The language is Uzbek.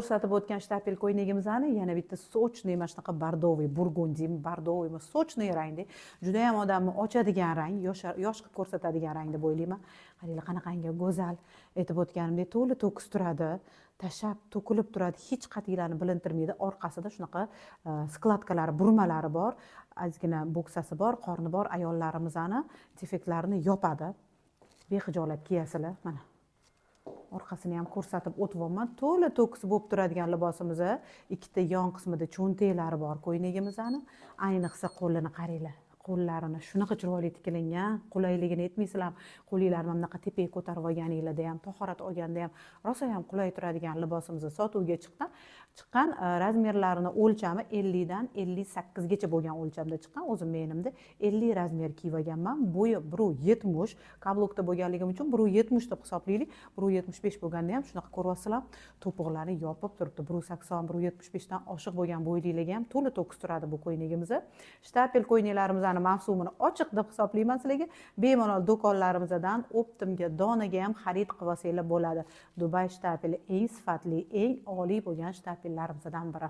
ko'rsatib o'tgan shtapel ko'ylagimizni yana bitta sochniy mana shunaqa bordoviy burgundiymi bordoviy sochniy rangda juda ham odamni ochadigan rang yosh qilib ko'rsatadigan rang deb o'ylayman. qaranglar qanaqangi go'zal aytib o'tganimdek to'la to'kis turadi, tashlab to'kilib turadi, hech qatiylarni bilintirmaydi. Orqasida shunaqa skladkalari burmalari bor, ozgina bo'ksasi bor, qorni bor. Ayollarimizni defektlarini yopadi. Bexijolat kiyasizlar. Mana orqasini ham ko'rsatib o'tyapman. To'la to'kis bo'lib turadigan libosimiz. Ikkita yon qismida cho'ntaklari bor ko'ylagimizni. Ayniqsa qo'lini qaranglar. Qo'llarini shunaqa chiroyli tiklangan, qulayligini aytmaysizlarmi? Qo'linglarni bunaqa tepaga ko'tarib olganinglarda ham, tahorat olganda ham rosa ham qulay turadigan libosimiz sotuvga chiqqan. Razmerlarini o'lchami 50 dan 58 gacha bo'lgan o'lchamda chiqqan. O'zim menimda 50 razmer kiyib olganman. Bo'yi 1.70, kablokda bo'lganligim uchun 1.70 deb hisoblaylik. 1.75 bo'lganda ham shunaqa ko'ryapsizlar, to'piqlarni yopib turibdi. 1.80, 1.75 dan oshiq bo'lgan bo'ylilarga ham to'la to'kis turadi bu ko'ylagimiz. Shtapel ko'ylaklarimiz mavsumini ochiq deb hisoblayman sizlarga. Bemalol do'konlarimizdan Optimga, Donaga ham xarid qilib olsanglar bo'ladi. Dubay shtapeli eng sifatli, eng oliy bo'lgan shtapellarimizdan biri.